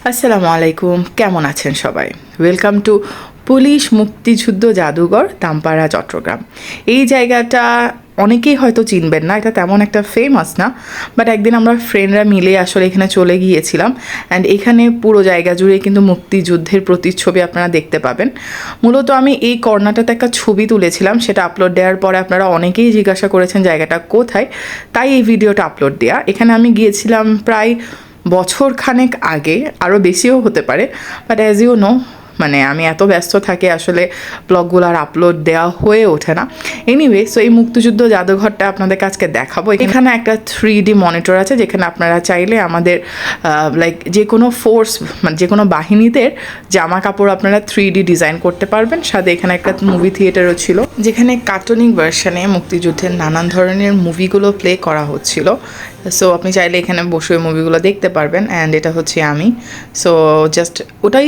আসসালামু আলাইকুম, কেমন আছেন সবাই? ওয়েলকাম টু পুলিশ মুক্তিযুদ্ধ জাদুঘর, দামপাড়া, চট্টগ্রাম। এই জায়গাটা অনেকেই হয়তো চিনবেন না, এটা তেমন একটা ফেমাস না, বাট একদিন আমরা ফ্রেন্ডরা মিলে আসলে এখানে চলে গিয়েছিলাম। অ্যান্ড এখানে পুরো জায়গা জুড়ে কিন্তু মুক্তিযুদ্ধের প্রতিচ্ছবি আপনারা দেখতে পাবেন। মূলত আমি এই কর্নারটাতে একটা ছবি তুলেছিলাম, সেটা আপলোড দেওয়ার পরে আপনারা অনেকেই জিজ্ঞাসা করেছেন জায়গাটা কোথায়, তাই এই ভিডিওটা আপলোড দেওয়া। এখানে আমি গিয়েছিলাম প্রায় বছর খানেক আগে, আরও বেশিও হতে পারে, বাট অ্যাজ ইউ নো মানে আমি এত ব্যস্ত থাকি আসলে ব্লগগুলো আর আপলোড দেওয়া হয়ে ওঠে না। এনিওয়ে, সো এই মুক্তিযুদ্ধ জাদুঘরটা আপনাদের কাছকে দেখাবো। এখানে একটা 3D মনিটর আছে, যেখানে আপনারা চাইলে আমাদের লাইক যে কোনো ফোর্স, মানে যে কোনো বাহিনীদের জামা কাপড় আপনারা 3D ডিজাইন করতে পারবেন। সাথে এখানে একটা মুভি থিয়েটারও ছিল, যেখানে কার্টুনিং ভার্সনে মুক্তিযুদ্ধের নানান ধরনের মুভিগুলো প্লে করা হচ্ছিল। সো আপনি চাইলে এখানে বসে মুভিগুলো দেখতে পারবেন। অ্যান্ড এটা হচ্ছে আমি, সো জাস্ট ওটাই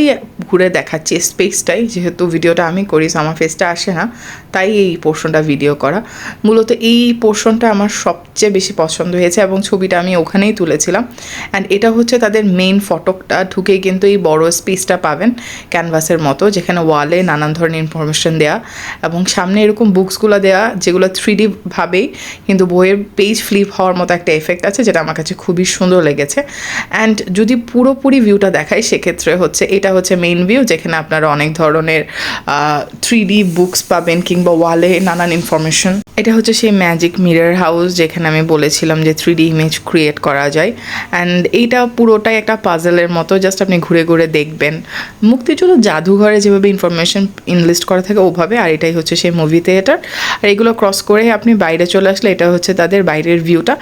ঘুরে দেখাচ্ছি স্পেসটাই, যেহেতু ভিডিওটা আমি করি আমার ফেসটা আসে না, তাই এই পোর্শনটা ভিডিও করা। মূলত এই পোর্শনটা আমার সবচেয়ে বেশি পছন্দ হয়েছে এবং ছবিটা আমি ওখানেই তুলেছিলাম। অ্যান্ড এটা হচ্ছে তাদের মেইন ফটকটা, ঢুকেই কিন্তু এই বড় স্পেসটা পাবেন ক্যানভাসের মতো, যেখানে ওয়ালে নানান ধরনের ইনফরমেশন দেওয়া এবং সামনে এরকম বুকসগুলো দেওয়া, যেগুলো 3D ভাবেই কিন্তু বইয়ের পেজ ফ্লিপ হওয়ার মতো একটা এফেক্ট আছে, যেটা আমার কাছে খুবই সুন্দর লেগেছে। অ্যান্ড যদি পুরোপুরি ভিউটা দেখাই, সেক্ষেত্রে হচ্ছে এটা হচ্ছে মেইন ভিউ, যেখানে আপনারা অনেক ধরনের 3D বুকস পাবেন কিংবা ওয়ালে নানান ইনফরমেশন। এটা হচ্ছে সেই ম্যাজিক মিরর হাউস, যেখানে আমি বলেছিলাম যে 3D ইমেজ ক্রিয়েট করা যায়। অ্যান্ড এইটা পুরোটাই একটা পাজলের মতো, জাস্ট আপনি ঘুরে ঘুরে দেখবেন মুক্তিযুদ্ধ জাদুঘরে যেভাবে ইনফরমেশন ইনলিস্ট করা থাকে ওভাবে। আর এটাই হচ্ছে সেই মুভি থিয়েটার। আর এগুলো ক্রস করে আপনি বাইরে চলে আসলে এটা হচ্ছে তাদের বাইরের ভিউটা।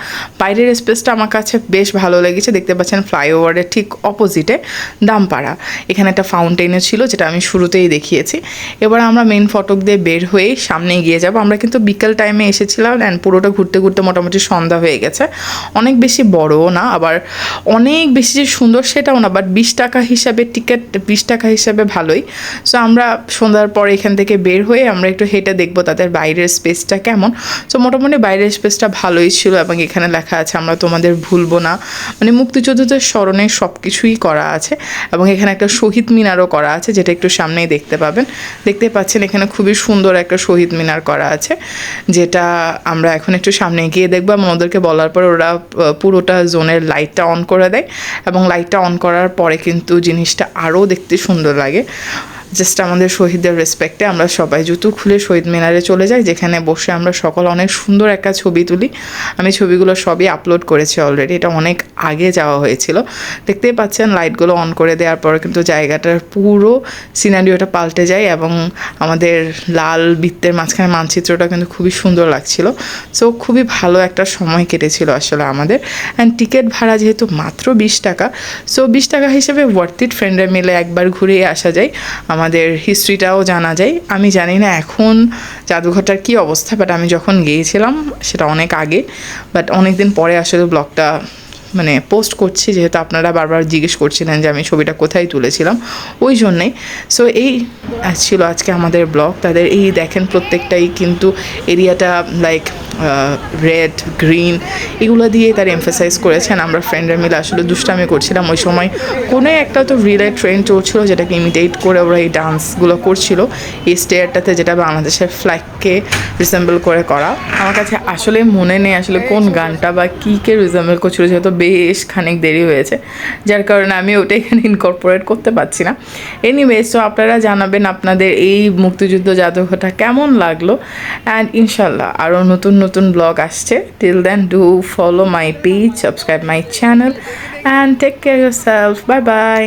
বাইরের স্পেসটা আমার কাছে বেশ ভালো লেগেছে। দেখতে পাচ্ছেন ফ্লাইওভারের ঠিক অপোজিটে দামপাড়া, এখানে একটা ফাউন্টেনও ছিল, যেটা আমি শুরুতেই দেখিয়েছি। এবার আমরা মেন ফটক দিয়ে বের হয়ে সামনে এগিয়ে যাব। আমরা কিন্তু বিকেল টাইমে এসেছিলাম, অ্যান্ড পুরোটা ঘুরতে ঘুরতে মোটামুটি সন্ধ্যা হয়ে গেছে। অনেক বেশি বড়ও না, আবার অনেক বেশি যে সুন্দর সেটাও না, বাট 20 টাকা হিসাবে টিকিট, 20 টাকা হিসাবে ভালোই। সো আমরা সন্ধ্যার পর এখান থেকে বের হয়ে আমরা একটু হেঁটে দেখবো তাদের বাইরের স্পেসটা কেমন। সো মোটামুটি বাইরের স্পেসটা ভালোই ছিল এবং এখানে লেখা আছে আমরা তোমাদের ভুলবো না, মানে মুক্তিযুদ্ধদের স্মরণে সব কিছুই করা আছে। এবং এখানে একটা শহীদ মিনারও করা আছে, যেটা একটু সামনেই দেখতে পাবেন। দেখতে পাচ্ছেন এখানে খুবই সুন্দর একটা শহীদ মিনার করা আছে, যেটা আমরা এখন একটু সামনে গিয়ে দেখবো। এবং ওদেরকে বলার পর ওরা পুরোটা জোনের লাইটটা অন করে দেয়, এবং লাইটটা অন করার পরে কিন্তু জিনিসটা আরও দেখতে সুন্দর লাগে। জাস্ট আমাদের শহীদদের রেসপেক্টে আমরা সবাই জুতো খুলে শহীদ মিনারে চলে যাই, যেখানে বসে আমরা সকল অনেক সুন্দর একটা ছবি তুলি। আমি ছবিগুলো সবই আপলোড করেছি অলরেডি, এটা অনেক আগে যাওয়া হয়েছিল। দেখতেই পাচ্ছেন লাইটগুলো অন করে দেওয়ার পর কিন্তু জায়গাটার পুরো সিনারিওটা পাল্টে যায়, এবং আমাদের লাল বৃত্তের মাঝখানে মানচিত্রটা কিন্তু খুবই সুন্দর লাগছিল। সো খুবই ভালো একটা সময় কেটেছিল আসলে আমাদের। অ্যান্ড টিকিট ভাড়া যেহেতু মাত্র 20 টাকা, সো 20 টাকা হিসেবে ওয়ার্থ ইট। ফ্রেন্ডরা মিলে একবার ঘুরেই আসা যায়, আমাদের হিস্ট্রিটাও জানা যায়। আমি জানি না এখন জাদুঘরটার কী অবস্থা, বাট আমি যখন গিয়েছিলাম সেটা অনেক আগে, বাট অনেক দিন পরে আসলে ব্লগটা মানে পোস্ট করছি, যেহেতু আপনারা বারবার জিজ্ঞেস করছিলেন যে আমি ছবিটা কোথায় তুলেছিলাম, ওই জন্যেই। সো এই ছিল আজকে আমাদের ব্লগ। তাদের এই দেখেন প্রত্যেকটাই কিন্তু এরিয়াটা লাইক রেড, গ্রিন এগুলো দিয়ে তারা এমফাসাইজ করেছেন। আমরা ফ্রেন্ডরা মিলে আসলে দুষ্টামি করছিলাম ওই সময়। কোনো একটা তো রিলে ট্রেন চলছিল, যেটাকে ইমিটেট করে ওরা এই ডান্সগুলো করছিল এই স্টেয়ারটাতে, যেটা বাংলাদেশের ফ্ল্যাগকে রিসেম্বল করে করা। আমার কাছে আসলে মনে নেই আসলে কোন গানটা বা কীকে রিসেম্বল করছিল, যেহেতু বেশ খানিক দেরি হয়েছে, যার কারণে আমি ওটা এখানে ইনকর্পোরেট করতে পারছি না। এনিওয়ে, সো আপনারা জানাবেন আপনাদের এই মুক্তিযুদ্ধ জাদুঘরটা কেমন লাগলো। অ্যান্ড ইনশাল্লাহ আরও নতুন নতুন ব্লগ আসছে। Till then do follow my page, subscribe my channel, and take care yourself. Bye by.